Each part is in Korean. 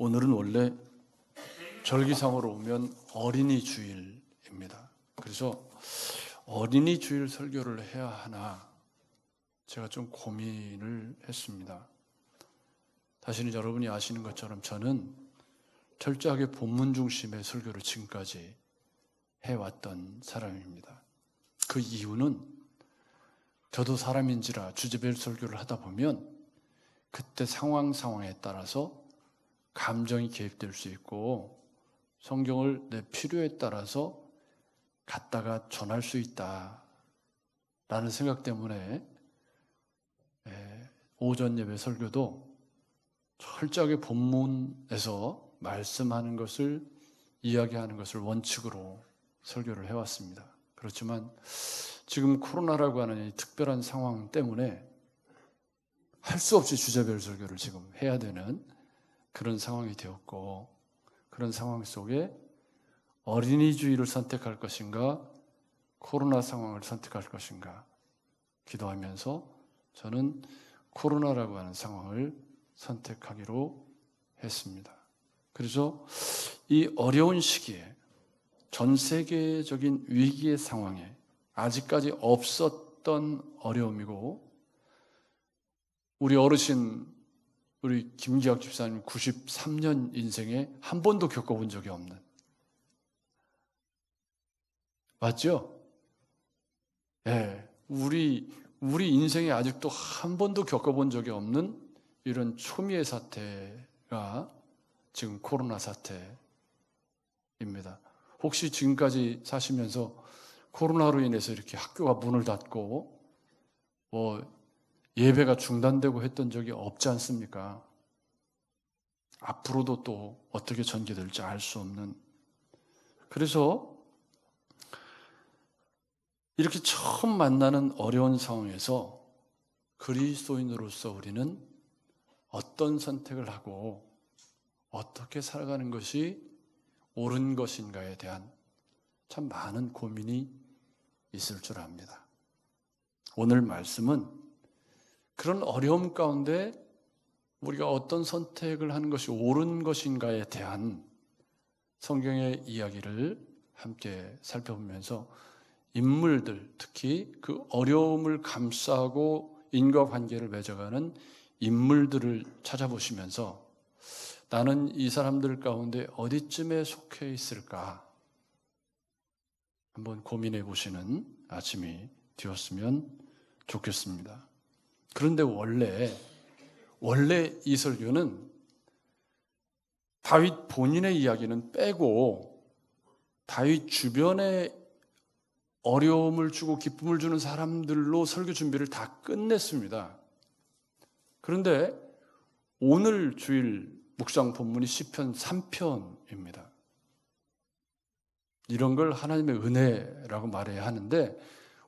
오늘은 원래 절기상으로 오면 어린이 주일입니다. 그래서 어린이 주일 설교를 해야 하나 제가 좀 고민을 했습니다. 사실은 여러분이 아시는 것처럼 저는 철저하게 본문 중심의 설교를 지금까지 해왔던 사람입니다. 그 이유는 저도 사람인지라 주제별 설교를 하다 보면 그때 상황에 따라서 감정이 개입될 수 있고 성경을 내 필요에 따라서 갖다가 전할 수 있다라는 생각 때문에 오전 예배 설교도 철저하게 본문에서 말씀하는 것을 이야기하는 것을 원칙으로 설교를 해왔습니다. 그렇지만 지금 코로나라고 하는 이 특별한 상황 때문에 할 수 없이 주제별 설교를 지금 해야 되는 그런 상황이 되었고, 그런 상황 속에 어린이 주일을 선택할 것인가 코로나 상황을 선택할 것인가 기도하면서 저는 코로나라고 하는 상황을 선택하기로 했습니다. 그래서 이 어려운 시기에 전 세계적인 위기의 상황에 아직까지 없었던 어려움이고, 우리 어르신 우리 김기학 집사님 93년 인생에 한 번도 겪어본 적이 없는, 맞죠? 예, 우리 인생에 아직도 한 번도 겪어본 적이 없는 이런 초미의 사태가 지금 코로나 사태입니다. 혹시 지금까지 사시면서 코로나로 인해서 이렇게 학교가 문을 닫고 예배가 중단되고 했던 적이 없지 않습니까? 앞으로도 또 어떻게 전개될지 알 수 없는, 그래서 이렇게 처음 만나는 어려운 상황에서 그리스도인으로서 우리는 어떤 선택을 하고 어떻게 살아가는 것이 옳은 것인가에 대한 참 많은 고민이 있을 줄 압니다. 오늘 말씀은 그런 어려움 가운데 우리가 어떤 선택을 하는 것이 옳은 것인가에 대한 성경의 이야기를 함께 살펴보면서 인물들, 특히 그 어려움을 감싸고 인과관계를 맺어가는 인물들을 찾아보시면서 나는 이 사람들 가운데 어디쯤에 속해 있을까 한번 고민해 보시는 아침이 되었으면 좋겠습니다. 그런데 원래 이 설교는 다윗 본인의 이야기는 빼고 다윗 주변에 어려움을 주고 기쁨을 주는 사람들로 설교 준비를 다 끝냈습니다. 그런데 오늘 주일 묵상 본문이 시편 3편입니다. 이런 걸 하나님의 은혜라고 말해야 하는데,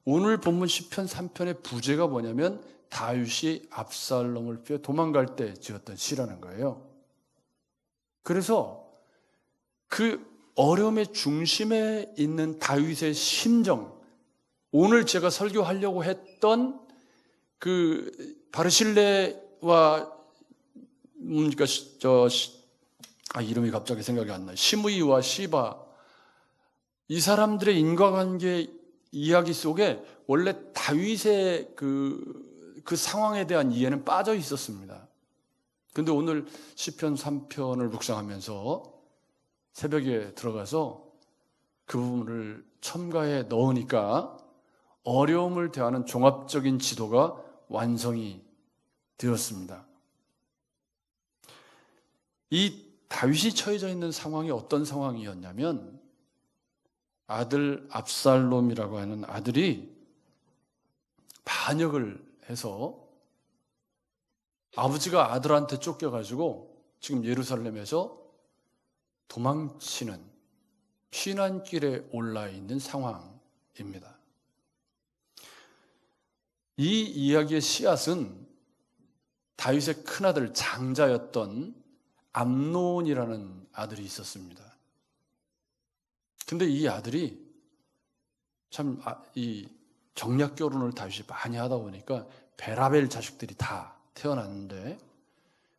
오늘 본문 시편 3편의 부제가 뭐냐면 다윗이 압살롬을 피해 도망갈 때 지었던 시라는 거예요. 그래서 그 어려움의 중심에 있는 다윗의 심정, 오늘 제가 설교하려고 했던 그 바르실레와 이름이 갑자기 생각이 안 나요. 시므이와 시바, 이 사람들의 인과관계 이야기 속에 원래 다윗의 그 상황에 대한 이해는 빠져 있었습니다. 그런데 오늘 시편 3편을 묵상하면서 새벽에 들어가서 그 부분을 첨가해 넣으니까 어려움을 대하는 종합적인 지도가 완성이 되었습니다. 이 다윗이 처해져 있는 상황이 어떤 상황이었냐면, 아들 압살롬이라고 하는 아들이 반역을 해서 아버지가 아들한테 쫓겨가지고 지금 예루살렘에서 도망치는 피난길에 올라 있는 상황입니다. 이 이야기의 씨앗은 다윗의 큰아들 장자였던 암논이라는 아들이 있었습니다. 근데 이 아들이 참 이 정략 결혼을 다윗이 많이 하다 보니까 베라벨 자식들이 다 태어났는데,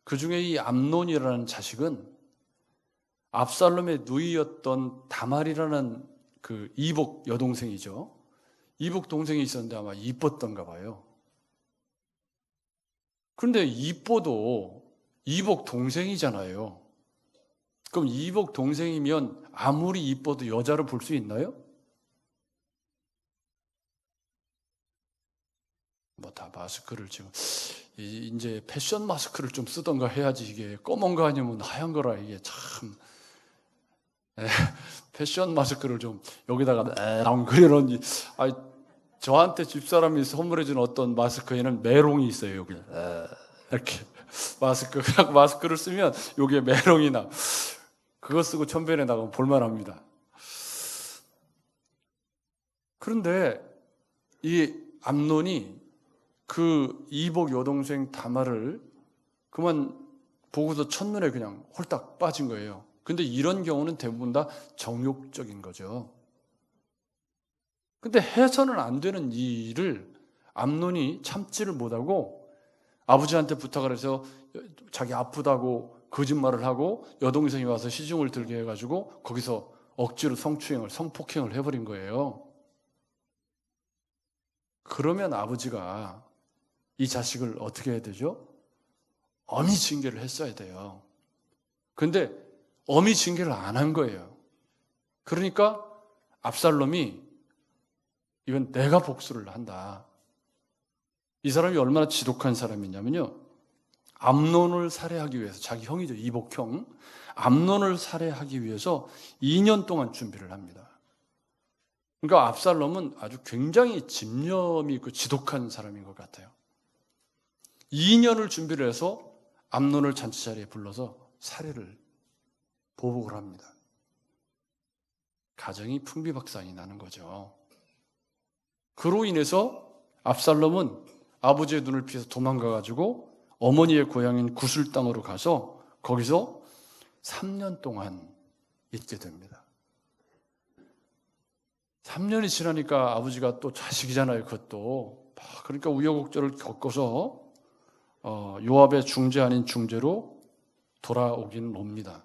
그 중에 이 암논이라는 자식은 압살롬의 누이였던 다말이라는 그 이복 여동생이죠. 이복 동생이 있었는데 아마 이뻤던가 봐요. 그런데 이뻐도 이복 동생이잖아요. 그럼 이복 동생이면 아무리 이뻐도 여자를 볼 수 있나요? 뭐 다 마스크를 지금 이제 패션 마스크를 좀 쓰던가 해야지. 이게 검은 거 아니면 하얀 거라 이게 참 패션 마스크를 좀 여기다가 그려놓은 저한테 집사람이 선물해준 어떤 마스크에는 메롱이 있어요. 여기 이렇게 마스크를 쓰면 여기에 메롱이 나. 그거 쓰고 천변에 나가면 볼만합니다. 그런데 이 암논이 그 이복 여동생 다말을 그만 보고서 첫눈에 그냥 홀딱 빠진 거예요. 근데 이런 경우는 대부분 다 정욕적인 거죠. 근데 해서는 안 되는 이 일을 암논이 참지를 못하고 아버지한테 부탁을 해서 자기 아프다고 거짓말을 하고 여동생이 와서 시중을 들게 해가지고 거기서 억지로 성폭행을 해버린 거예요. 그러면 아버지가 이 자식을 어떻게 해야 되죠? 엄히 징계를 했어야 돼요. 근데 엄히 징계를 안 한 거예요. 그러니까 압살롬이 이건 내가 복수를 한다. 이 사람이 얼마나 지독한 사람이냐면요. 암논을 살해하기 위해서, 자기 형이죠. 이복형. 암논을 살해하기 위해서 2년 동안 준비를 합니다. 그러니까 압살롬은 아주 굉장히 집념이 있고 지독한 사람인 것 같아요. 2년을 준비를 해서 암논을 잔치자리에 불러서 살해를 보복을 합니다. 가정이 풍비박산이 나는 거죠. 그로 인해서 압살롬은 아버지의 눈을 피해서 도망가가지고 어머니의 고향인 구슬 땅으로 가서 거기서 3년 동안 있게 됩니다. 3년이 지나니까 아버지가 또 자식이잖아요. 그것도. 그러니까 우여곡절을 겪어서 요압의 중재 아닌 중재로 돌아오긴 옵니다.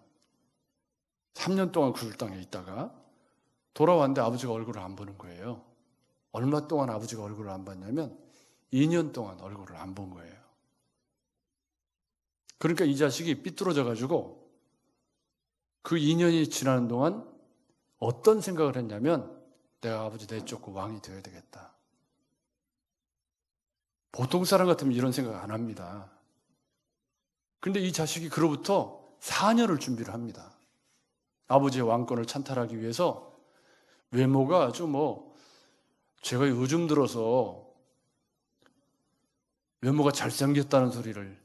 3년 동안 구슬 땅에 있다가 돌아왔는데 아버지가 얼굴을 안 보는 거예요. 얼마 동안 아버지가 얼굴을 안 봤냐면 2년 동안 얼굴을 안 본 거예요. 그러니까 이 자식이 삐뚤어져 가지고 그 2년이 지나는 동안 어떤 생각을 했냐면 내가 아버지 내쫓고 왕이 되어야 되겠다. 보통 사람 같으면 이런 생각 안 합니다. 그런데 이 자식이 그로부터 4년을 준비를 합니다. 아버지의 왕권을 찬탈하기 위해서 외모가 아주 제가 요즘 들어서 외모가 잘생겼다는 소리를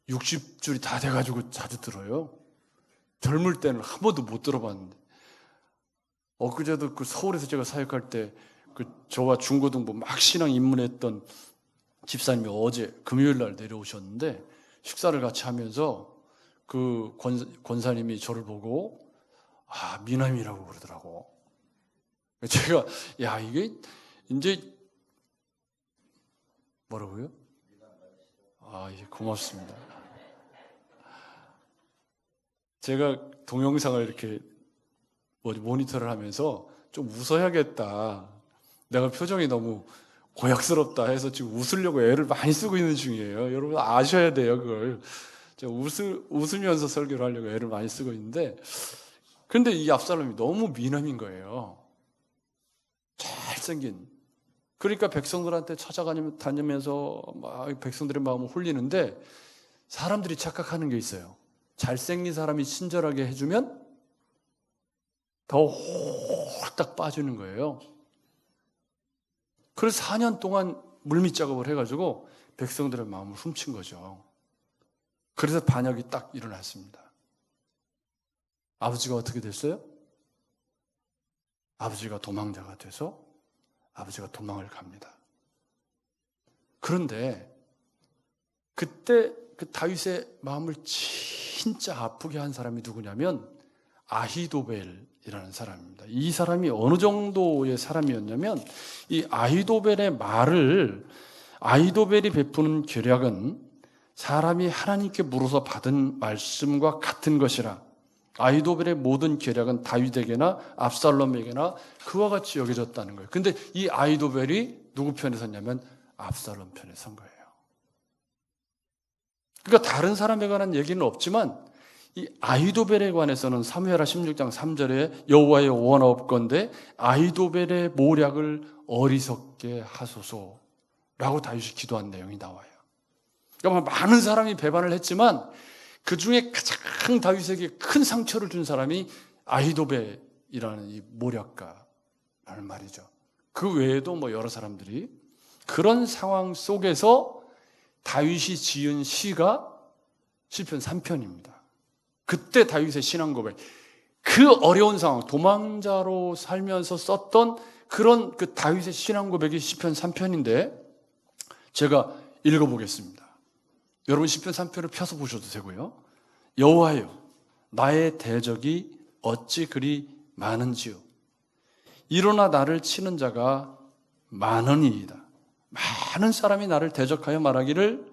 60줄이 다 돼가지고 자주 들어요. 젊을 때는 한 번도 못 들어봤는데. 엊그제도 그 서울에서 제가 사역할 때 저와 중고등부 막 신앙 입문했던 집사님이 어제 금요일 날 내려오셨는데 식사를 같이 하면서 그 권사님이 저를 보고 미남이라고 그러더라고. 제가 이게 이제 뭐라고요? 고맙습니다. 제가 동영상을 이렇게 모니터를 하면서 좀 웃어야겠다. 내가 표정이 너무 고약스럽다 해서 지금 웃으려고 애를 많이 쓰고 있는 중이에요. 여러분 아셔야 돼요, 그걸. 제가 웃으면서 설교를 하려고 애를 많이 쓰고 있는데, 그런데 이 압살롬이 너무 미남인 거예요. 잘생긴. 그러니까 백성들한테 찾아다니면서 막 백성들의 마음을 홀리는데 사람들이 착각하는 게 있어요. 잘생긴 사람이 친절하게 해주면 더 홀딱 빠지는 거예요. 그래서 4년 동안 물밑 작업을 해가지고 백성들의 마음을 훔친 거죠. 그래서 반역이 딱 일어났습니다. 아버지가 어떻게 됐어요? 아버지가 도망자가 돼서 아버지가 도망을 갑니다. 그런데 그때 그 다윗의 마음을 진짜 아프게 한 사람이 누구냐면 아히도벨이라는 사람입니다. 이 사람이 어느 정도의 사람이었냐면 이 아히도벨의 말을 아히도벨이 베푸는 계략은 사람이 하나님께 물어서 받은 말씀과 같은 것이라 아히도벨의 모든 계략은 다윗에게나 압살롬에게나 그와 같이 여겨졌다는 거예요. 근데 이 아히도벨이 누구 편에 섰냐면 압살롬 편에 선 거예요. 그러니까 다른 사람에 관한 얘기는 없지만 이 아히도벨에 관해서는 사무엘하 16장 3절에 여호와의 원하옵건대 아히도벨의 모략을 어리석게 하소서라고 다윗이 기도한 내용이 나와요. 그러니까 많은 사람이 배반을 했지만 그 중에 가장 다윗에게 큰 상처를 준 사람이 아히도벨이라는 이 모략가라는 말이죠. 그 외에도 여러 사람들이 그런 상황 속에서 다윗이 지은 시가 시편 3편입니다. 그때 다윗의 신앙 고백, 그 어려운 상황, 도망자로 살면서 썼던 그런 그 다윗의 신앙 고백이 시편 3편인데 제가 읽어보겠습니다. 여러분 시편 3편을 펴서 보셔도 되고요. 여호와여, 나의 대적이 어찌 그리 많은지요. 일어나 나를 치는 자가 많으니이다. 많은 사람이 나를 대적하여 말하기를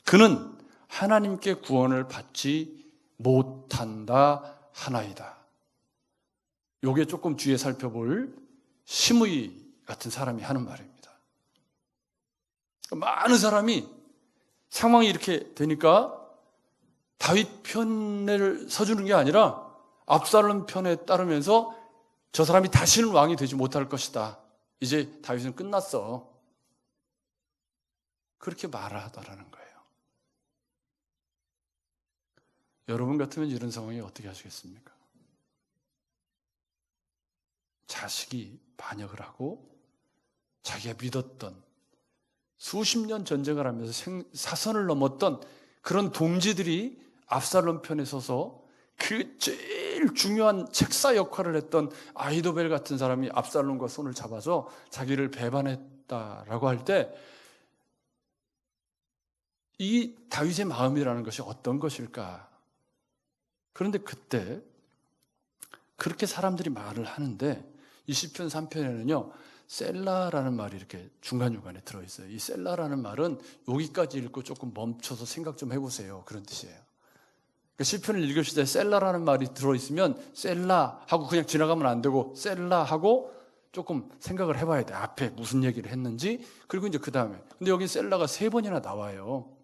그는 하나님께 구원을 받지 못한다 하나이다. 요게 조금 뒤에 살펴볼 시므이 같은 사람이 하는 말입니다. 많은 사람이 상황이 이렇게 되니까 다윗 편을 서주는 게 아니라 압살롬 편에 따르면서 저 사람이 다시는 왕이 되지 못할 것이다. 이제 다윗은 끝났어. 그렇게 말하더라는 거예요. 여러분 같으면 이런 상황에 어떻게 하시겠습니까? 자식이 반역을 하고 자기가 믿었던 수십 년 전쟁을 하면서 사선을 넘었던 그런 동지들이 압살롬 편에 서서 그 제일 중요한 책사 역할을 했던 아히도벨 같은 사람이 압살롬과 손을 잡아서 자기를 배반했다라고 할 때 이 다윗의 마음이라는 것이 어떤 것일까? 그런데 그때 그렇게 사람들이 말을 하는데 이 시편 3편에는요 셀라라는 말이 이렇게 중간중간에 들어있어요. 이 셀라라는 말은 여기까지 읽고 조금 멈춰서 생각 좀 해보세요. 그런 뜻이에요. 그러니까 시편을 읽으실 때 셀라라는 말이 들어있으면 셀라 하고 그냥 지나가면 안 되고 셀라 하고 조금 생각을 해봐야 돼. 앞에 무슨 얘기를 했는지. 그리고 이제 그 다음에. 근데 여기 셀라가 3번이나 나와요.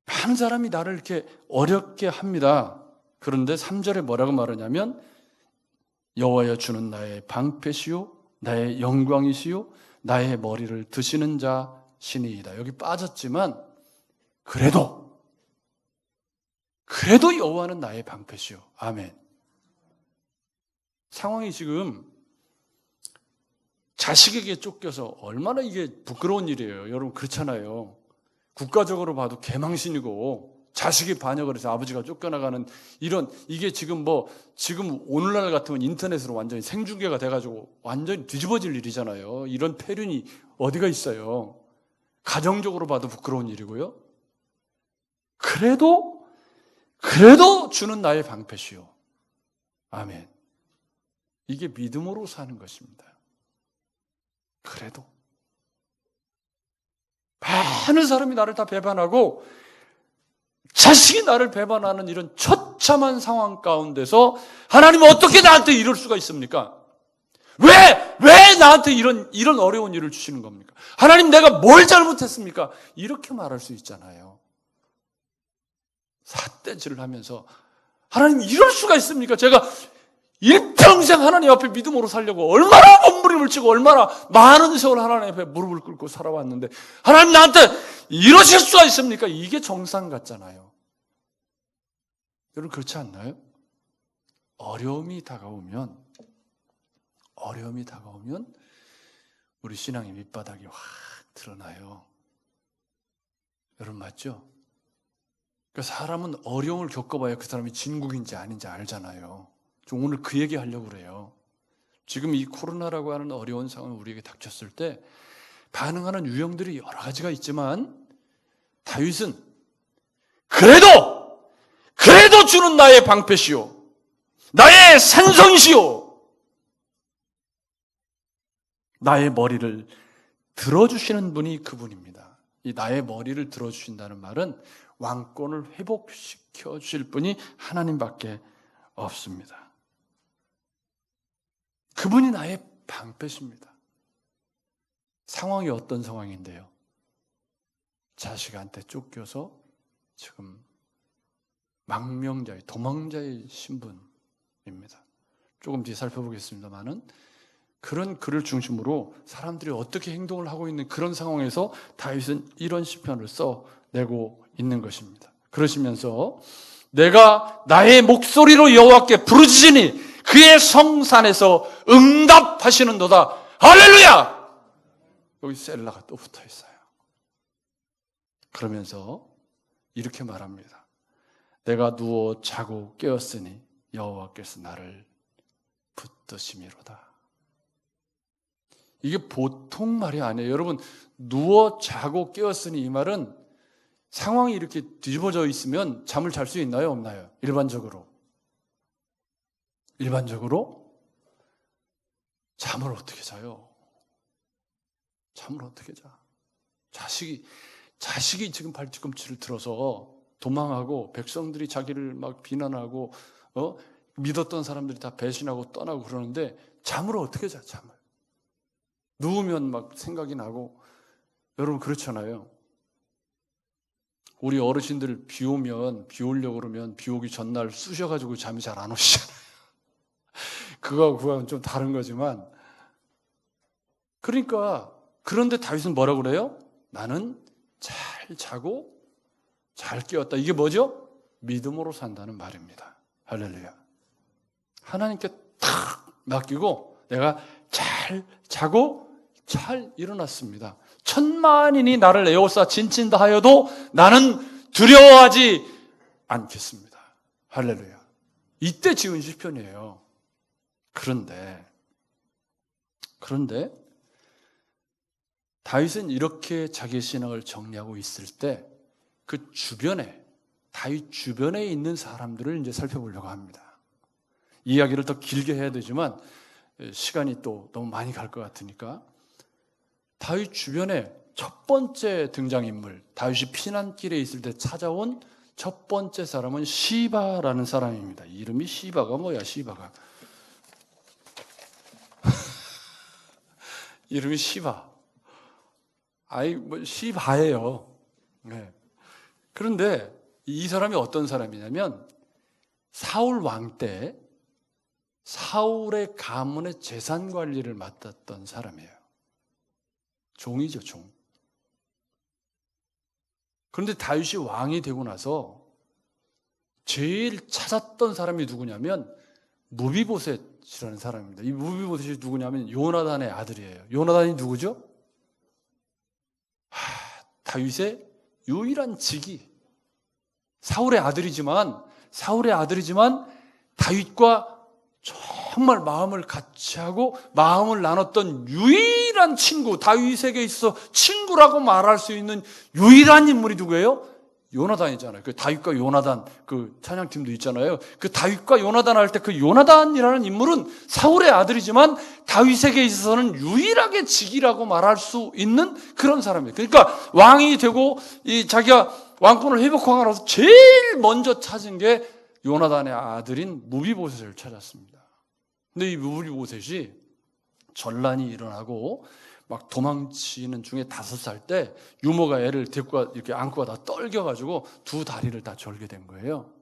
많은 사람이 나를 이렇게 어렵게 합니다. 그런데 3절에 뭐라고 말하냐면 여호와여 주는 나의 방패시요 나의 영광이시요 나의 머리를 드시는 자시니이다. 여기 빠졌지만 그래도 여호와는 나의 방패시요. 아멘. 상황이 지금 자식에게 쫓겨서 얼마나 이게 부끄러운 일이에요. 여러분 그렇잖아요. 국가적으로 봐도 개망신이고 자식이 반역을 해서 아버지가 쫓겨나가는 이게 지금 지금 오늘날 같으면 인터넷으로 완전히 생중계가 돼가지고 완전히 뒤집어질 일이잖아요. 이런 폐륜이 어디가 있어요. 가정적으로 봐도 부끄러운 일이고요. 그래도 주는 나의 방패시요. 아멘. 이게 믿음으로 사는 것입니다. 그래도 많은 사람이 나를 다 배반하고 자식이 나를 배반하는 이런 처참한 상황 가운데서 하나님은 어떻게 나한테 이럴 수가 있습니까? 왜 나한테 이런 어려운 일을 주시는 겁니까? 하나님 내가 뭘 잘못했습니까? 이렇게 말할 수 있잖아요. 삿대질을 하면서 하나님 이럴 수가 있습니까? 제가 일평생 하나님 앞에 믿음으로 살려고 얼마나 몸부림을 치고 얼마나 많은 세월 하나님 앞에 무릎을 꿇고 살아왔는데 하나님 나한테 이러실 수가 있습니까? 이게 정상 같잖아요. 여러분 그렇지 않나요? 어려움이 다가오면 우리 신앙의 밑바닥이 확 드러나요. 여러분 맞죠? 그러니까 사람은 어려움을 겪어봐야 그 사람이 진국인지 아닌지 알잖아요. 좀 오늘 그 얘기 하려고 그래요. 지금 이 코로나라고 하는 어려운 상황이 우리에게 닥쳤을 때 반응하는 유형들이 여러 가지가 있지만 다윗은 그래도 주는 나의 방패시오 나의 산성이시오 나의 머리를 들어주시는 분이 그분입니다. 이 나의 머리를 들어주신다는 말은 왕권을 회복시켜 주실 분이 하나님밖에 없습니다. 그분이 나의 방패십니다. 상황이 어떤 상황인데요? 자식한테 쫓겨서 지금 망명자의, 도망자의 신분입니다. 조금 뒤에 살펴보겠습니다만은 그런 글을 중심으로 사람들이 어떻게 행동을 하고 있는 그런 상황에서 다윗은 이런 시편을 써내고 있는 것입니다. 그러시면서 내가 나의 목소리로 여호와께 부르짖으니 그의 성산에서 응답하시는도다. 할렐루야! 여기 셀라가 또 붙어 있어요. 그러면서 이렇게 말합니다. 내가 누워 자고 깨었으니 여호와께서 나를 붙드심이로다. 이게 보통 말이 아니에요. 여러분, 누워 자고 깨었으니 이 말은 상황이 이렇게 뒤집어져 있으면 잠을 잘 수 있나요? 없나요? 일반적으로 잠을 어떻게 자요? 잠을 어떻게 자? 자식이 지금 발뒤꿈치를 들어서 도망하고 백성들이 자기를 막 비난하고 믿었던 사람들이 다 배신하고 떠나고 그러는데 잠을 어떻게 자? 잠을 누우면 막 생각이 나고. 여러분 그렇잖아요. 우리 어르신들 비 오려고 그러면 비 오기 전날 쑤셔가지고 잠이 잘 안 오시잖아요. 그거하고는 좀 다른 거지만, 그러니까 그런데 다윗은 뭐라고 그래요? 나는 잘 자고 잘 깨웠다. 이게 뭐죠? 믿음으로 산다는 말입니다. 할렐루야. 하나님께 탁 맡기고 내가 잘 자고 잘 일어났습니다. 천만인이 나를 에워싸 진친다 하여도 나는 두려워하지 않겠습니다. 할렐루야. 이때 지은 시편이에요. 그런데 다윗은 이렇게 자기의 신앙을 정리하고 있을 때 그 주변에, 다윗 주변에 있는 사람들을 이제 살펴보려고 합니다. 이야기를 더 길게 해야 되지만 시간이 또 너무 많이 갈 것 같으니까 다윗 주변에 첫 번째 등장인물, 다윗이 피난길에 있을 때 찾아온 첫 번째 사람은 시바라는 사람입니다. 이름이 시바가 뭐야, 시바가. 이름이 시바. 시바예요. 네. 그런데 이 사람이 어떤 사람이냐면 사울 왕 때 사울의 가문의 재산 관리를 맡았던 사람이에요. 종이죠, 종. 그런데 다윗이 왕이 되고 나서 제일 찾았던 사람이 누구냐면 무비보셋이라는 사람입니다. 이 무비보셋이 누구냐면 요나단의 아들이에요. 요나단이 누구죠? 다윗의 유일한 직위. 사울의 아들이지만 다윗과 정말 마음을 같이 하고 마음을 나눴던 유일한 친구, 다윗에게 있어서 친구라고 말할 수 있는 유일한 인물이 누구예요? 요나단이잖아요. 그 다윗과 요나단, 그 찬양팀도 있잖아요. 그 다윗과 요나단 할 때 그 요나단이라는 인물은 사울의 아들이지만 다윗에게 있어서는 유일하게 직이라고 말할 수 있는 그런 사람이에요. 그러니까 왕이 되고 자기가 왕권을 회복하고 나서 제일 먼저 찾은 게 요나단의 아들인 무비보셋을 찾았습니다. 근데 이 무비보셋이 전란이 일어나고 막 도망치는 중에 5살 때 유모가 애를 데리고 이렇게 안고 가다 떨겨가지고 두 다리를 다 절게 된 거예요.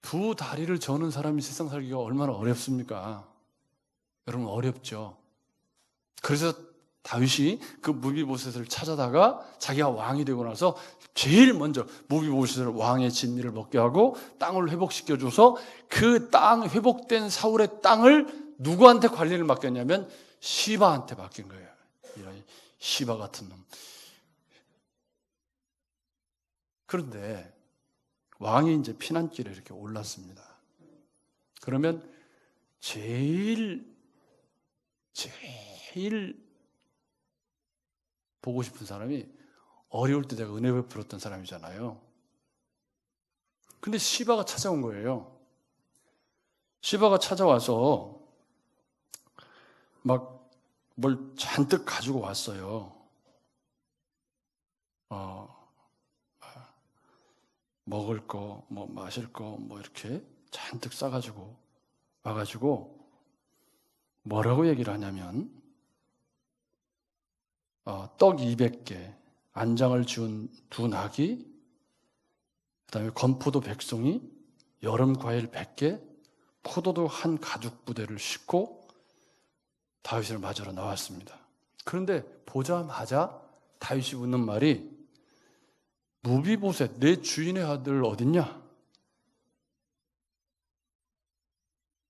두 다리를 저는 사람이 세상 살기가 얼마나 어렵습니까? 여러분 어렵죠. 그래서 다윗이 그 무비보셋을 찾아다가 자기가 왕이 되고 나서 제일 먼저 무비보셋을 왕의 진미를 먹게 하고 땅을 회복시켜줘서 그 땅 회복된 사울의 땅을 누구한테 관리를 맡겼냐면 시바한테 맡긴 거예요. 이런 시바 같은 놈. 그런데 왕이 이제 피난길에 이렇게 올랐습니다. 그러면 제일 보고 싶은 사람이 어려울 때 내가 은혜 베풀었던 사람이잖아요. 근데 시바가 찾아온 거예요. 시바가 찾아와서 막 뭘 잔뜩 가지고 왔어요. 어, 먹을 거, 뭐 마실 거, 뭐 이렇게 잔뜩 싸가지고 와가지고 뭐라고 얘기를 하냐면 떡 200개, 안장을 지은 두 낙이, 그다음에 건포도 100송이, 여름 과일 100개, 포도도 한 가죽 부대를 싣고 다윗을 맞으러 나왔습니다. 그런데 보자마자 다윗이 묻는 말이 무비보셋, 내 주인의 아들 어딨냐?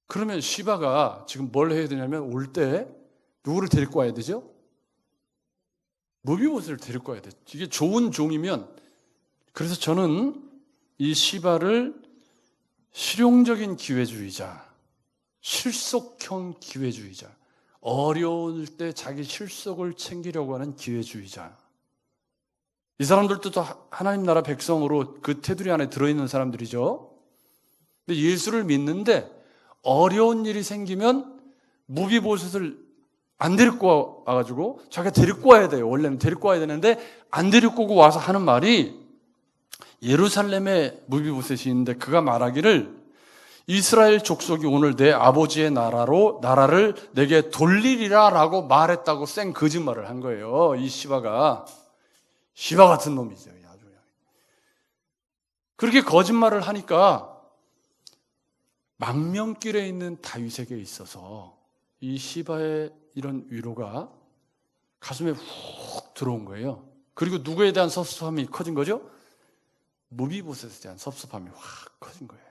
그러면 시바가 지금 뭘 해야 되냐면 올 때 누구를 데리고 와야 되죠? 무비보셋을 데리고 와야 돼. 이게 좋은 종이면, 그래서 저는 이 시바를 실용적인 기회주의자, 실속형 기회주의자, 어려울 때 자기 실속을 챙기려고 하는 기회주의자. 이 사람들도 다 하나님 나라 백성으로 그 테두리 안에 들어있는 사람들이죠. 근데 예수를 믿는데 어려운 일이 생기면 무비보셋을 안 데리고 와가지고 자기가 데리고 와야 돼요. 원래는 데리고 와야 되는데 안 데리고 오고 와서 하는 말이, 예루살렘에 무비보셋이 있는데 그가 말하기를 이스라엘 족속이 오늘 내 아버지의 나라를 내게 돌리리라 라고 말했다고 쌩 거짓말을 한 거예요. 이 시바 같은 놈이죠. 아주. 그렇게 거짓말을 하니까 망명길에 있는 다윗에게 있어서 이 시바의 이런 위로가 가슴에 훅 들어온 거예요. 그리고 누구에 대한 섭섭함이 커진 거죠? 무비보셋에 대한 섭섭함이 확 커진 거예요.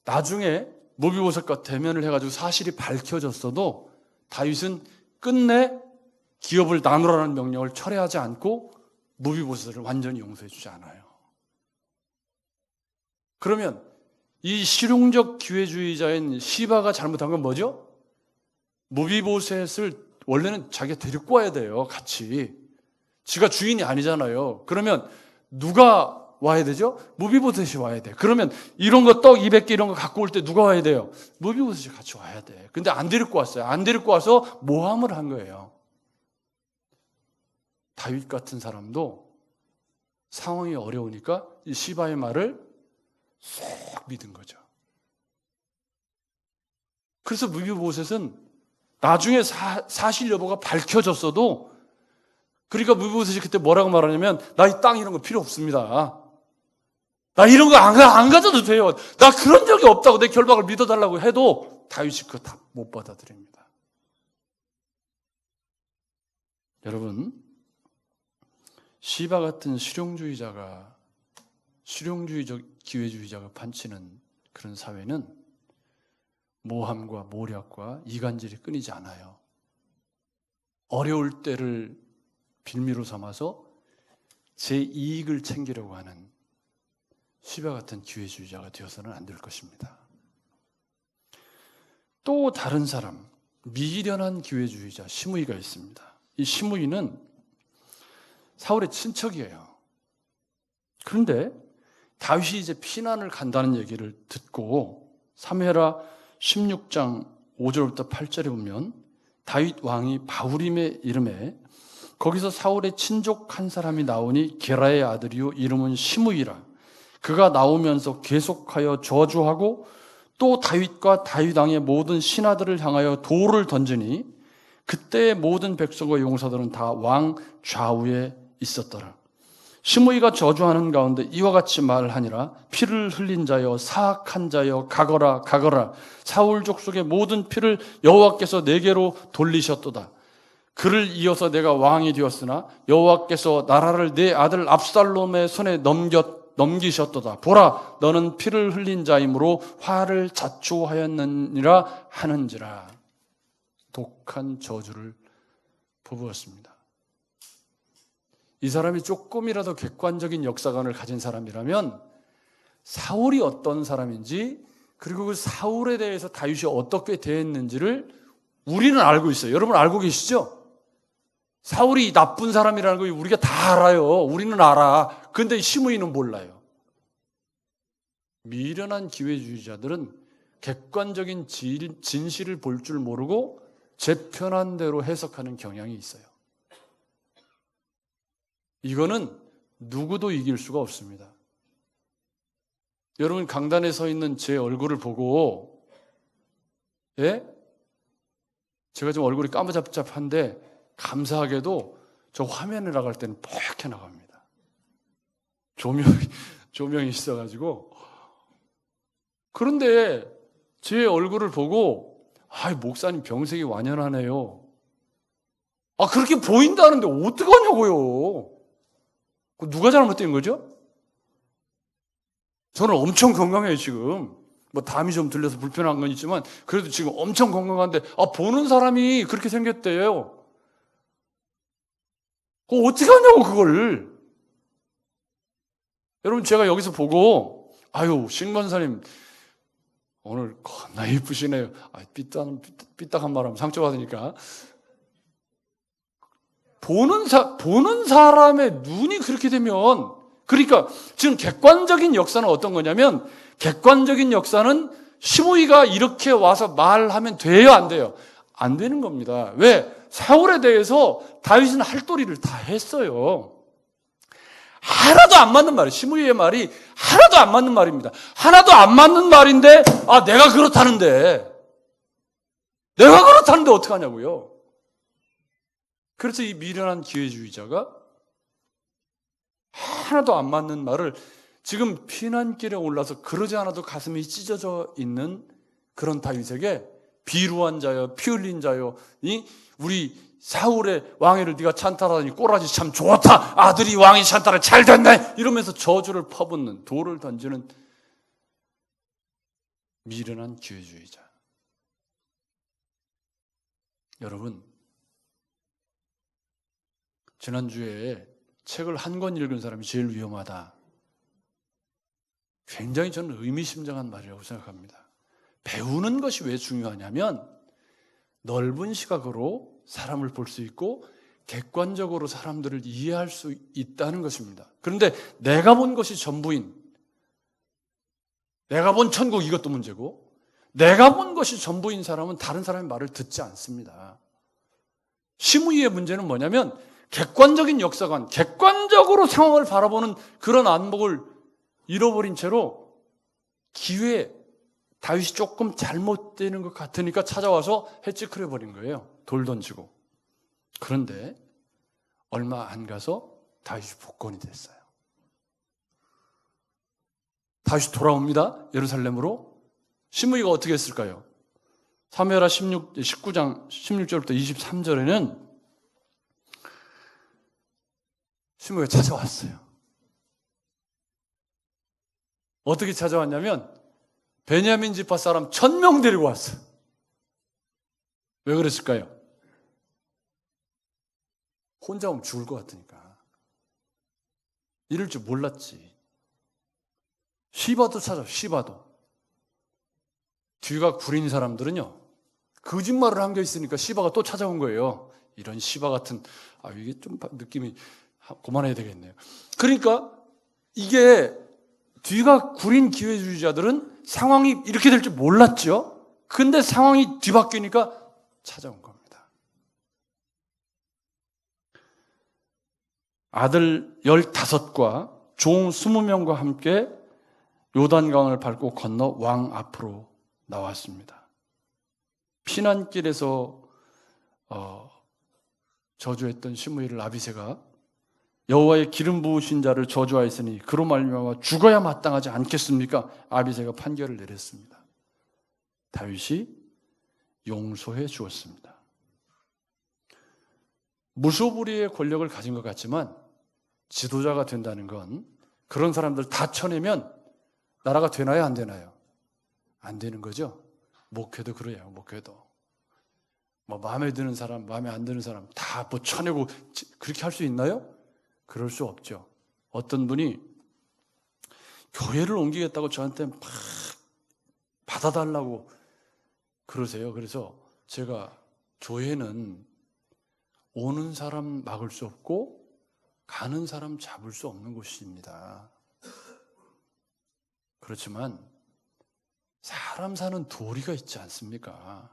나중에 무비보셋과 대면을 해가지고 사실이 밝혀졌어도 다윗은 끝내 기업을 나누라는 명령을 철회하지 않고 무비보셋을 완전히 용서해주지 않아요. 그러면 이 실용적 기회주의자인 시바가 잘못한 건 뭐죠? 무비보셋을 원래는 자기가 데리고 와야 돼요. 같이. 지가 주인이 아니잖아요. 그러면 누가 와야 되죠? 무비보셋이 와야 돼. 그러면 이런 거 떡 200개 이런 거 갖고 올 때 누가 와야 돼요? 무비보셋이 같이 와야 돼. 근데 안 데리고 왔어요. 안 데리고 와서 모함을 한 거예요. 다윗 같은 사람도 상황이 어려우니까 이 시바의 말을 쏙 믿은 거죠. 그래서 무비보셋은 나중에 사실 여부가 밝혀졌어도, 그러니까 무비보셋이 그때 뭐라고 말하냐면, 나 이 땅 이런 거 필요 없습니다. 나 이런 거 안 가져도 돼요. 나 그런 적이 없다고 내 결박을 믿어달라고 해도 다윗이 그거 다 못 받아들입니다. 여러분, 시바 같은 실용주의적 기회주의자가 판치는 그런 사회는 모함과 모략과 이간질이 끊이지 않아요. 어려울 때를 빌미로 삼아서 제 이익을 챙기려고 하는 시바 같은 기회주의자가 되어서는 안 될 것입니다. 또 다른 사람, 미련한 기회주의자 시므이가 있습니다. 이 시므이는 사울의 친척이에요. 그런데 다윗이 이제 피난을 간다는 얘기를 듣고 사무엘하 16장 5절부터 8절에 보면 다윗 왕이 바후림의 이름에 거기서 사울의 친족 한 사람이 나오니 게라의 아들이요 이름은 시므이라. 그가 나오면서 계속하여 저주하고 또 다윗과 다윗 왕의 모든 신하들을 향하여 돌을 던지니 그때의 모든 백성과 용사들은 다 왕 좌우에 있었더라. 시므이가 저주하는 가운데 이와 같이 말하니라. 피를 흘린 자여, 사악한 자여, 가거라 가거라. 사울 족속의 모든 피를 여호와께서 내게로 돌리셨도다. 그를 이어서 내가 왕이 되었으나 여호와께서 나라를 내 아들 압살롬의 손에 넘기셨도다. 보라, 너는 피를 흘린 자이므로 화를 자초하였느니라 하는지라. 독한 저주를 퍼부었습니다. 이 사람이 조금이라도 객관적인 역사관을 가진 사람이라면 사울이 어떤 사람인지, 그리고 그 사울에 대해서 다윗이 어떻게 대했는지를 우리는 알고 있어요. 여러분 알고 계시죠? 사울이 나쁜 사람이라는 거 우리가 다 알아요. 우리는 알아. 그런데 시므이는 몰라요. 미련한 기회주의자들은 객관적인 진실을 볼 줄 모르고 제 편한 대로 해석하는 경향이 있어요. 이거는 누구도 이길 수가 없습니다. 여러분 강단에 서 있는 제 얼굴을 보고 예? 제가 좀 얼굴이 까무잡잡한데 감사하게도 저 화면에 나갈 때는 뽀얗게 나갑니다. 조명이 있어가지고. 그런데 제 얼굴을 보고 목사님 병색이 완연하네요. 그렇게 보인다는데 어떡하냐고요. 누가 잘못된 거죠? 저는 엄청 건강해요 지금. 담이 좀 들려서 불편한 건 있지만 그래도 지금 엄청 건강한데 보는 사람이 그렇게 생겼대요. 어떻게 하냐고 그걸. 여러분 제가 여기서 보고 신권사님 오늘 겁나 이쁘시네요. 삐딱한 말하면 상처받으니까. 보는 사람의 눈이 그렇게 되면, 그러니까 지금 객관적인 역사는 어떤 거냐면, 객관적인 역사는 시므이가 이렇게 와서 말하면 돼요, 안 돼요? 안 되는 겁니다. 왜? 사울에 대해서 다윗은 할 도리를 다 했어요. 하나도 안 맞는 말이에요. 시므이의 말이 하나도 안 맞는 말입니다. 하나도 안 맞는 말인데 내가 그렇다는데 어떡하냐고요. 그래서 이 미련한 기회주의자가 하나도 안 맞는 말을 지금 피난길에 올라서 그러지 않아도 가슴이 찢어져 있는 그런 다윗에게 비루한 자여 피 흘린 자여 우리 사울의 왕위를 네가 찬탈하더니 꼬라지 참 좋다. 아들이 왕이 찬탈을 잘 됐네. 이러면서 저주를 퍼붓는, 돌을 던지는 미련한 기회주의자. 여러분, 지난주에 책을 한 권 읽은 사람이 제일 위험하다. 굉장히 저는 의미심장한 말이라고 생각합니다. 배우는 것이 왜 중요하냐면 넓은 시각으로 사람을 볼 수 있고 객관적으로 사람들을 이해할 수 있다는 것입니다. 그런데 내가 본 것이 전부인, 내가 본 천국, 이것도 문제고, 내가 본 것이 전부인 사람은 다른 사람의 말을 듣지 않습니다. 시므이의 문제는 뭐냐면 객관적인 역사관, 객관적으로 상황을 바라보는 그런 안목을 잃어버린 채로 기회에 다윗이 조금 잘못되는 것 같으니까 찾아와서 해치크려버린 거예요. 돌 던지고. 그런데 얼마 안 가서 다윗이 복권이 됐어요. 다윗이 돌아옵니다. 예루살렘으로. 시므이가 어떻게 했을까요? 사무엘하 19장 16절부터 23절에는 시므이가 찾아왔어요. 어떻게 찾아왔냐면 베냐민 지파 사람 1000명 데리고 왔어요. 왜 그랬을까요? 혼자 오면 죽을 것 같으니까. 이럴 줄 몰랐지. 시바도 찾아, 시바도. 뒤가 구린 사람들은요, 거짓말을 한 게 있으니까 시바가 또 찾아온 거예요. 이런 시바 같은, 이게 좀 느낌이 그만해야 되겠네요. 그러니까 이게 뒤가 구린 기회주의자들은 상황이 이렇게 될 줄 몰랐죠. 근데 상황이 뒤바뀌니까 찾아온 겁니다. 아들 15과 종 20명과 함께 요단강을 밟고 건너 왕 앞으로 나왔습니다. 피난길에서 저주했던 시므이를 아비새가 여호와의 기름 부으신 자를 저주하였으니 그로 말미암아 죽어야 마땅하지 않겠습니까? 아비새가 판결을 내렸습니다. 다윗이 용서해 주었습니다. 무소불위의 권력을 가진 것 같지만 지도자가 된다는 건 그런 사람들 다 쳐내면 나라가 되나요? 안 되나요? 안 되는 거죠. 목회도 그래요. 목회도. 마음에 드는 사람, 마음에 안 드는 사람 다 쳐내고 그렇게 할 수 있나요? 그럴 수 없죠. 어떤 분이 교회를 옮기겠다고 저한테 막 받아달라고 그러세요. 그래서 제가 교회는 오는 사람 막을 수 없고 가는 사람 잡을 수 없는 곳입니다. 그렇지만 사람 사는 도리가 있지 않습니까?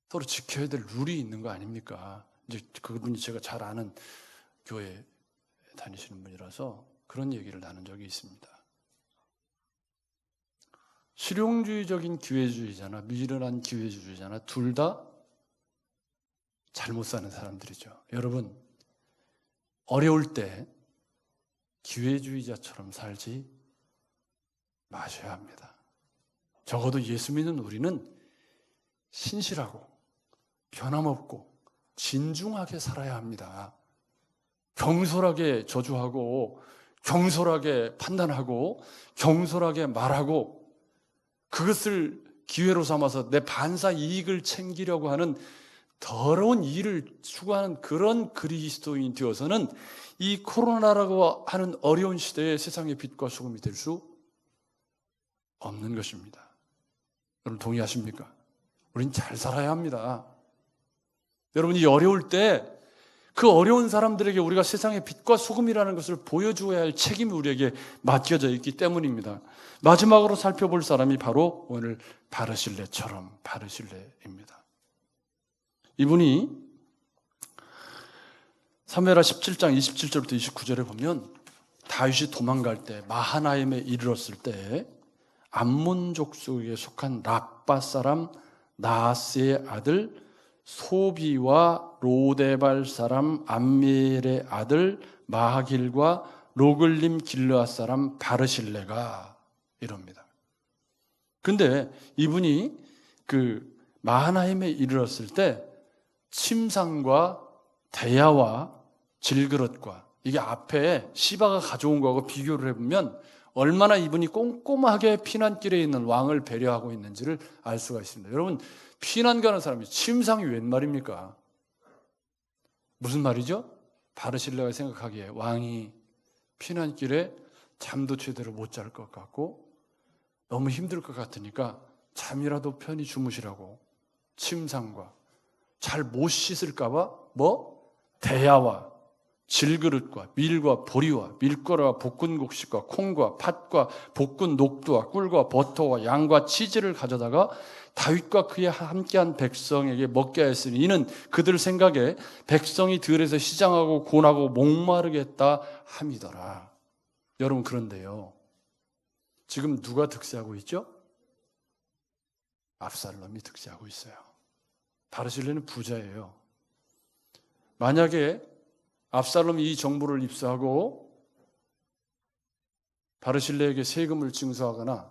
서로 지켜야 될 룰이 있는 거 아닙니까? 이제 그분이 제가 잘 아는 교회 다니시는 분이라서 그런 얘기를 나눈 적이 있습니다. 실용주의적인 기회주의자나 미련한 기회주의자나 둘 다 잘못 사는 사람들이죠. 여러분, 어려울 때 기회주의자처럼 살지 마셔야 합니다. 적어도 예수 믿는 우리는 신실하고 변함없고 진중하게 살아야 합니다. 경솔하게 저주하고 경솔하게 판단하고 경솔하게 말하고 그것을 기회로 삼아서 내 반사 이익을 챙기려고 하는 더러운 일을 추구하는 그런 그리스도인이 되어서는 이 코로나라고 하는 어려운 시대에 세상의 빛과 소금이 될 수 없는 것입니다. 여러분 동의하십니까? 우린 잘 살아야 합니다. 여러분이 어려울 때 그 어려운 사람들에게 우리가 세상의 빛과 소금이라는 것을 보여주어야 할 책임이 우리에게 맡겨져 있기 때문입니다. 마지막으로 살펴볼 사람이 바로 오늘 바르실레입니다. 이분이 사무엘하 17장 27절부터 29절에 보면 다윗이 도망갈 때 마하나임에 이르렀을 때 암몬 족속에 속한 랍바 사람 나하스의 아들 소비와 로데발 사람 암미엘의 아들 마하길과 로글림 길르앗 사람 바르실레가 이럽니다. 근데 이분이 그 마하나임에 이르렀을 때 침상과 대야와 질그릇과 이게 앞에 시바가 가져온 거하고 비교를 해보면 얼마나 이분이 꼼꼼하게 피난길에 있는 왕을 배려하고 있는지를 알 수가 있습니다. 여러분 피난 가는 사람이 침상이 웬 말입니까? 무슨 말이죠? 바르실레가 생각하기에 왕이 피난길에 잠도 제대로 못 잘 것 같고 너무 힘들 것 같으니까 잠이라도 편히 주무시라고 침상과 잘 못 씻을까 봐 대야와 질그릇과 밀과 보리와 밀가루와 볶은 곡식과 콩과 팥과 볶은 녹두와 꿀과 버터와 양과 치즈를 가져다가 다윗과 그의 함께한 백성에게 먹게 하였으니 이는 그들 생각에 백성이 들에서 시장하고 곤하고 목마르겠다 함이더라. 여러분 그런데요, 지금 누가 득세하고 있죠? 압살롬이 득세하고 있어요. 바르실레는 부자예요. 만약에 압살롬이 이 정보를 입수하고 바르실레에게 세금을 징수하거나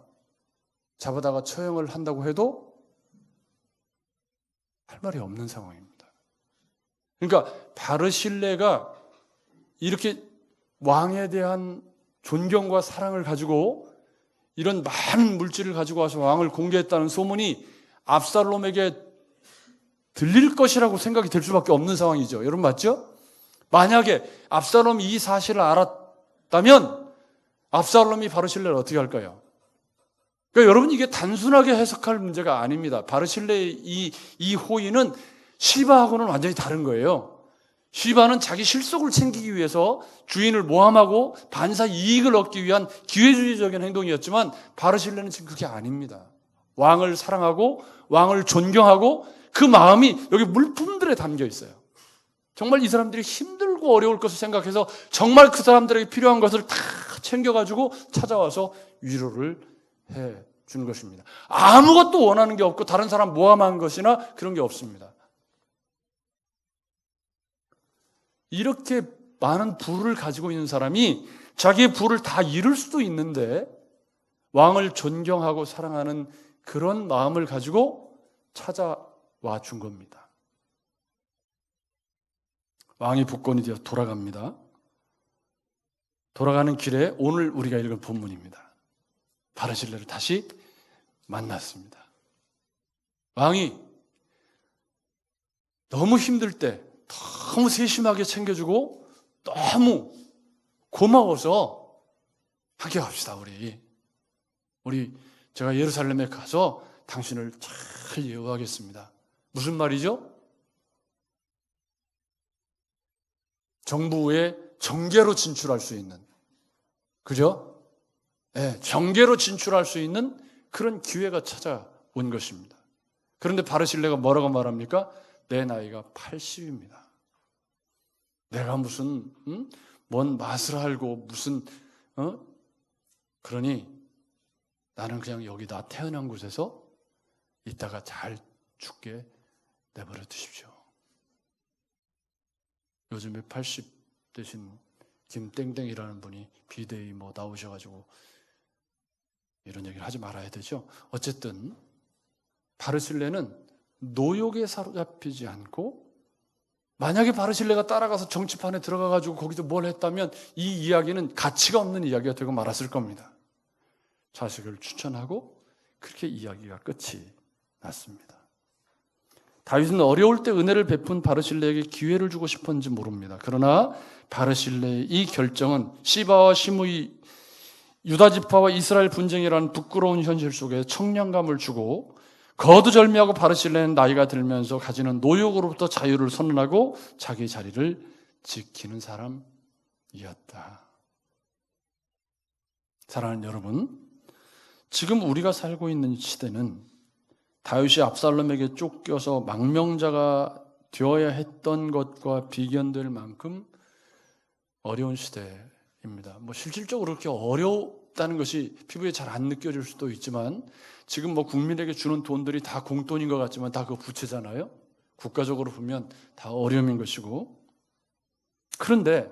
잡아다가 처형을 한다고 해도 할 말이 없는 상황입니다. 그러니까 바르실레가 이렇게 왕에 대한 존경과 사랑을 가지고 이런 많은 물질을 가지고 와서 왕을 공개했다는 소문이 압살롬에게 들릴 것이라고 생각이 될 수밖에 없는 상황이죠. 여러분 맞죠? 만약에 압살롬이 이 사실을 알았다면 압살롬이 바르실레를 어떻게 할까요? 그러니까 여러분 이게 단순하게 해석할 문제가 아닙니다. 바르실레의 이 호의는 시바하고는 완전히 다른 거예요. 시바는 자기 실속을 챙기기 위해서 주인을 모함하고 반사 이익을 얻기 위한 기회주의적인 행동이었지만 바르실레는 지금 그게 아닙니다. 왕을 사랑하고 왕을 존경하고 그 마음이 여기 물품들에 담겨 있어요. 정말 이 사람들이 힘들고 어려울 것을 생각해서 정말 그 사람들에게 필요한 것을 다 챙겨가지고 찾아와서 위로를 해 주는 것입니다. 아무것도 원하는 게 없고 다른 사람 모함한 것이나 그런 게 없습니다. 이렇게 많은 부를 가지고 있는 사람이 자기의 부를 다 잃을 수도 있는데 왕을 존경하고 사랑하는 그런 마음을 가지고 찾아와 준 겁니다. 왕이 복권이 되어 돌아갑니다. 돌아가는 길에 오늘 우리가 읽은 본문입니다. 바르실레를 다시 만났습니다. 왕이 너무 힘들 때 너무 세심하게 챙겨주고 너무 고마워서 함께 갑시다. 우리 제가 예루살렘에 가서 당신을 잘 예우하겠습니다. 무슨 말이죠? 정부에 정계로 진출할 수 있는, 그죠? 네, 정계로 진출할 수 있는 그런 기회가 찾아온 것입니다. 그런데 바르실레가 뭐라고 말합니까? 내 나이가 80입니다. 내가 무슨 뭔 맛을 알고 무슨 그러니 나는 그냥 여기다 태어난 곳에서 이따가 잘 죽게 내버려 두십시오. 요즘에 80 되신 김땡땡이라는 분이 비대위 나오셔가지고 이런 얘기를 하지 말아야 되죠. 어쨌든 바르실레는 노욕에 사로잡히지 않고, 만약에 바르실레가 따라가서 정치판에 들어가가지고 거기서 뭘 했다면 이 이야기는 가치가 없는 이야기가 되고 말았을 겁니다. 자식을 추천하고 그렇게 이야기가 끝이 났습니다. 다윗은 어려울 때 은혜를 베푼 바르실레에게 기회를 주고 싶었는지 모릅니다. 그러나 바르실레의 이 결정은 시바와 시므이, 유다 지파와 이스라엘 분쟁이라는 부끄러운 현실 속에 청량감을 주고, 거두절미하고 바르실레는 나이가 들면서 가지는 노욕으로부터 자유를 선언하고 자기 자리를 지키는 사람이었다. 사랑하는 여러분, 지금 우리가 살고 있는 시대는 다윗이 압살롬에게 쫓겨서 망명자가 되어야 했던 것과 비견될 만큼 어려운 시대입니다. 실질적으로 그렇게 어렵다는 것이 피부에 잘 안 느껴질 수도 있지만, 지금 국민에게 주는 돈들이 다 공돈인 것 같지만 다 그 부채잖아요. 국가적으로 보면 다 어려움인 것이고. 그런데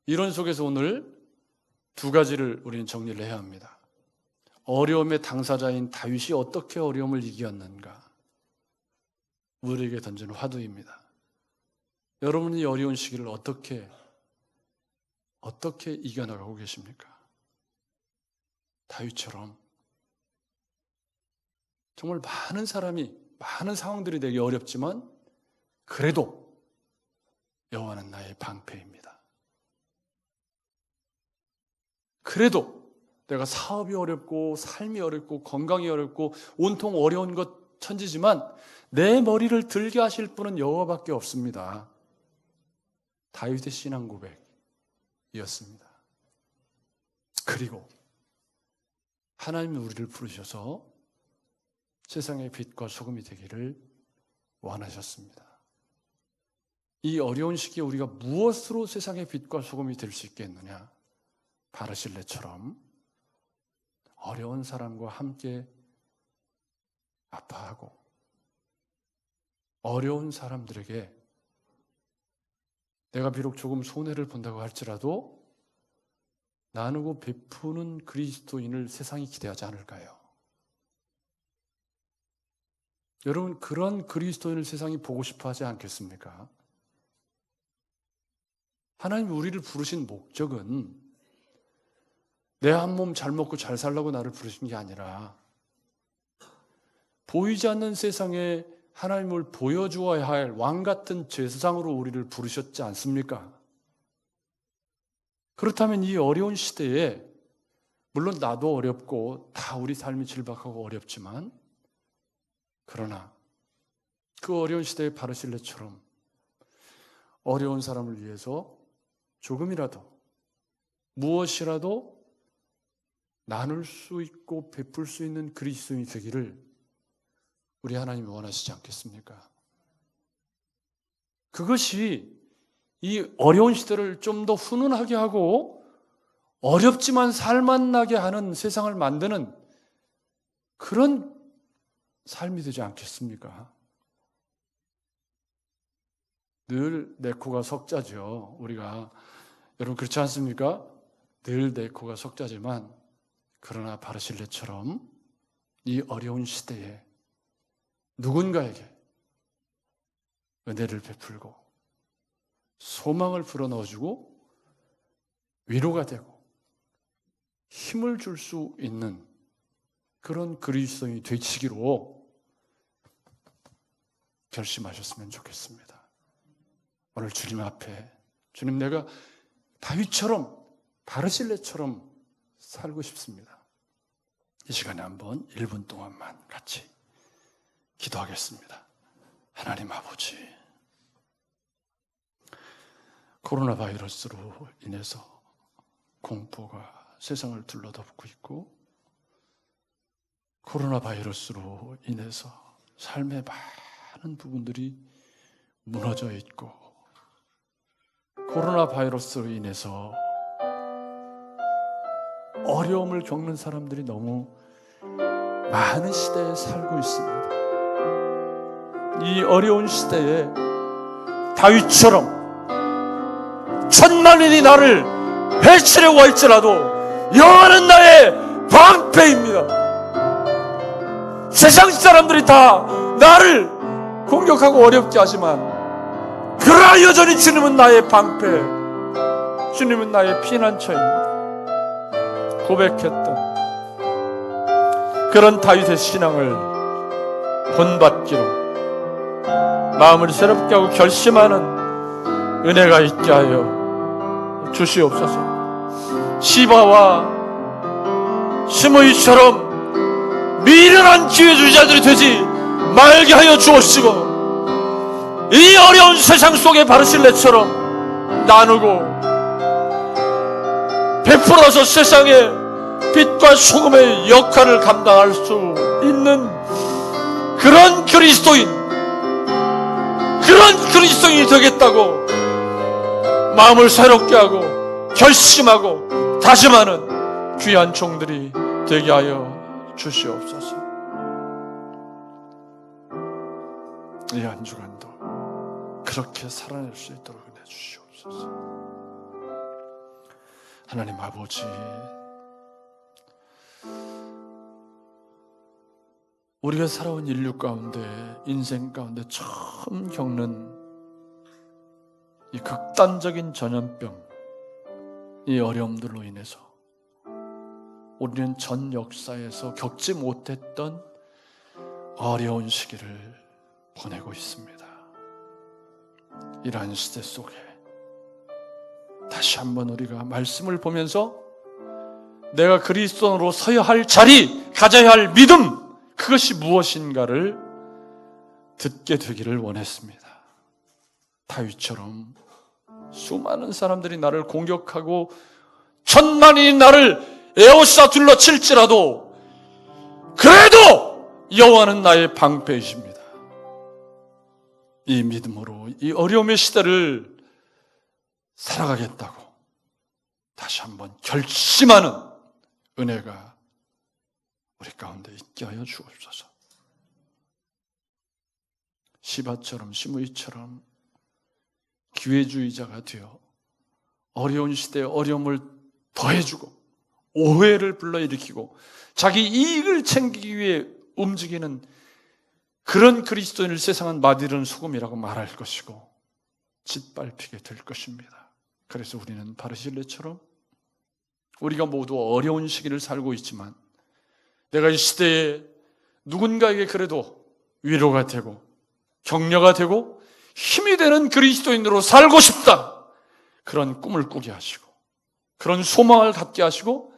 이런 속에서 오늘 두 가지를 우리는 정리를 해야 합니다. 어려움의 당사자인 다윗이 어떻게 어려움을 이겼는가? 우리에게 던지는 화두입니다. 여러분이 이 어려운 시기를 어떻게 이겨나가고 계십니까? 다윗처럼 정말 많은 상황들이 되게 어렵지만 그래도 여호와는 나의 방패입니다. 그래도 내가 사업이 어렵고 삶이 어렵고 건강이 어렵고 온통 어려운 것 천지지만 내 머리를 들게 하실 분은 여호와밖에 없습니다. 다윗의 신앙 고백이었습니다. 그리고 하나님이 우리를 부르셔서 세상의 빛과 소금이 되기를 원하셨습니다. 이 어려운 시기에 우리가 무엇으로 세상의 빛과 소금이 될 수 있겠느냐? 바르실레처럼 어려운 사람과 함께 아파하고 어려운 사람들에게 내가 비록 조금 손해를 본다고 할지라도 나누고 베푸는 그리스도인을 세상이 기대하지 않을까요? 여러분, 그런 그리스도인을 세상이 보고 싶어 하지 않겠습니까? 하나님이 우리를 부르신 목적은 내 한 몸 잘 먹고 잘 살라고 나를 부르신 게 아니라 보이지 않는 세상에 하나님을 보여주어야 할 왕 같은 제사장으로 우리를 부르셨지 않습니까? 그렇다면 이 어려운 시대에, 물론 나도 어렵고 다 우리 삶이 질박하고 어렵지만, 그러나 그 어려운 시대의 바르실레처럼 어려운 사람을 위해서 조금이라도 무엇이라도 나눌 수 있고 베풀 수 있는 그리스도인이 되기를 우리 하나님이 원하시지 않겠습니까? 그것이 이 어려운 시대를 좀 더 훈훈하게 하고 어렵지만 살만나게 하는 세상을 만드는 그런 삶이 되지 않겠습니까? 늘 내 코가 석자죠. 우리가, 여러분 그렇지 않습니까? 늘 내 코가 석자지만, 그러나 바르실레처럼 이 어려운 시대에 누군가에게 은혜를 베풀고 소망을 불어넣어주고 위로가 되고 힘을 줄 수 있는 그런 그리스도인이 되시기로 결심하셨으면 좋겠습니다. 오늘 주님 앞에, 주님, 내가 다윗처럼 바르실레처럼 살고 싶습니다. 이 시간에 한번 1분 동안만 같이 기도하겠습니다. 하나님 아버지, 코로나 바이러스로 인해서 공포가 세상을 둘러덮고 있고, 코로나 바이러스로 인해서 삶의 많은 부분들이 무너져 있고 코로나 바이러스로 인해서 어려움을 겪는 사람들이 너무 많은 시대에 살고 있습니다. 이 어려운 시대에 다윗처럼 천만인이 나를 해치려고 할지라도 여호와는 나의 방패입니다. 세상 사람들이 다 나를 공격하고 어렵게 하지만 그러나 여전히 주님은 나의 방패, 주님은 나의 피난처입니다. 고백했던 그런 다윗의 신앙을 본받기로 마음을 새롭게 하고 결심하는 은혜가 있게 하여 주시옵소서. 시바와 시므이처럼 미련한 기회주의자들이 되지 말게 하여 주옵시고, 이 어려운 세상 속에 바르실레처럼 나누고 베풀어서 세상에 빛과 소금의 역할을 감당할 수 있는 그런 그리스도인이 되겠다고 마음을 새롭게 하고 결심하고 다짐하는 귀한 종들이 되게 하여 주시옵소서. 이 한 주간도 그렇게 살아낼 수 있도록 은혜 주시옵소서. 하나님 아버지, 우리가 살아온 인류 가운데, 인생 가운데 처음 겪는 이 극단적인 전염병, 이 어려움들로 인해서 우리는 전 역사에서 겪지 못했던 어려운 시기를 보내고 있습니다. 이러한 시대 속에 다시 한번 우리가 말씀을 보면서 내가 그리스도인으로 서야 할 자리, 가져야 할 믿음, 그것이 무엇인가를 듣게 되기를 원했습니다. 다윗처럼 수많은 사람들이 나를 공격하고 천만이 나를 에워싸 둘러칠지라도 그래도 여호와는 나의 방패이십니다. 이 믿음으로 이 어려움의 시대를 살아가겠다고 다시 한번 결심하는 은혜가 우리 가운데 있게 하여 주옵소서. 시바처럼 시므이처럼 기회주의자가 되어 어려운 시대에 어려움을 더해주고 오해를 불러일으키고 자기 이익을 챙기기 위해 움직이는 그런 그리스도인을 세상은 마디른 소금이라고 말할 것이고 짓밟히게 될 것입니다. 그래서 우리는 바르실레처럼 우리가 모두 어려운 시기를 살고 있지만 내가 이 시대에 누군가에게 그래도 위로가 되고 격려가 되고 힘이 되는 그리스도인으로 살고 싶다, 그런 꿈을 꾸게 하시고 그런 소망을 갖게 하시고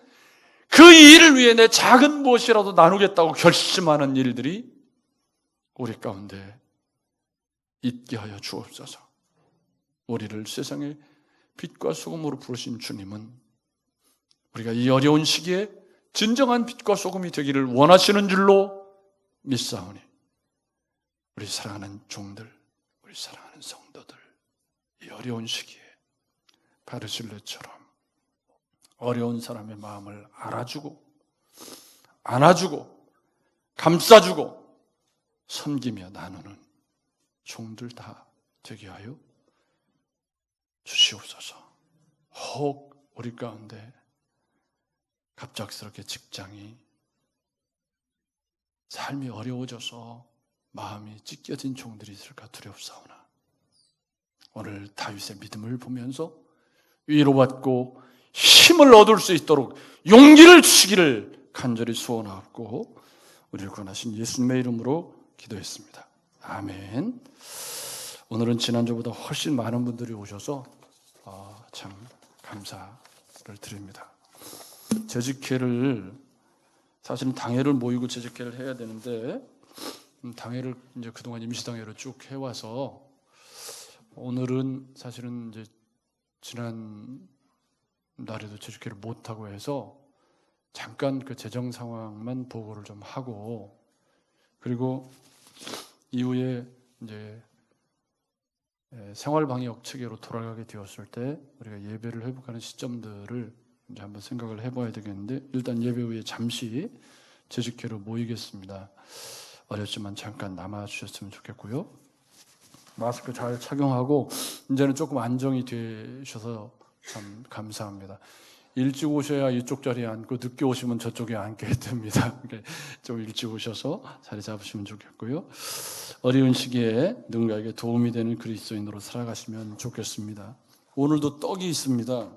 그 일을 위해 내 작은 무엇이라도 나누겠다고 결심하는 일들이 우리 가운데 있게 하여 주옵소서. 우리를 세상의 빛과 소금으로 부르신 주님은 우리가 이 어려운 시기에 진정한 빛과 소금이 되기를 원하시는 줄로 믿사오니 우리 사랑하는 종들, 우리 사랑하는 성도들, 이 어려운 시기에 바르실레처럼 어려운 사람의 마음을 알아주고 안아주고 감싸주고 섬기며 나누는 종들 다 되게 하여 주시옵소서. 혹 우리 가운데 갑작스럽게 직장이, 삶이 어려워져서 마음이 찢겨진 종들이 있을까 두렵사오나 오늘 다윗의 믿음을 보면서 위로받고 힘을 얻을 수 있도록 용기를 주시기를 간절히 소원하고 우리를 구원하신 예수님의 이름으로 기도했습니다. 아멘. 오늘은 지난주보다 훨씬 많은 분들이 오셔서 참 감사를 드립니다. 재직회를 사실은 당회를 모이고 재직회를 해야 되는데 당회를 이제 그동안 임시당회로 쭉 해와서 오늘은 사실은 이제 지난 날에도 재직회를 못 하고 해서 잠깐 그 재정 상황만 보고를 좀 하고, 그리고 이후에 이제 생활방역 체계로 돌아가게 되었을 때 우리가 예배를 회복하는 시점들을 이제 한번 생각을 해봐야 되겠는데, 일단 예배 후에 잠시 재직회로 모이겠습니다. 어렵지만 잠깐 남아주셨으면 좋겠고요. 마스크 잘 착용하고 이제는 조금 안정이 되셔서 참 감사합니다. 일찍 오셔야 이쪽 자리에 앉고 늦게 오시면 저쪽에 앉게 됩니다. 좀 일찍 오셔서 자리 잡으시면 좋겠고요. 어려운 시기에 누군가에게 도움이 되는 그리스도인으로 살아가시면 좋겠습니다. 오늘도 떡이 있습니다.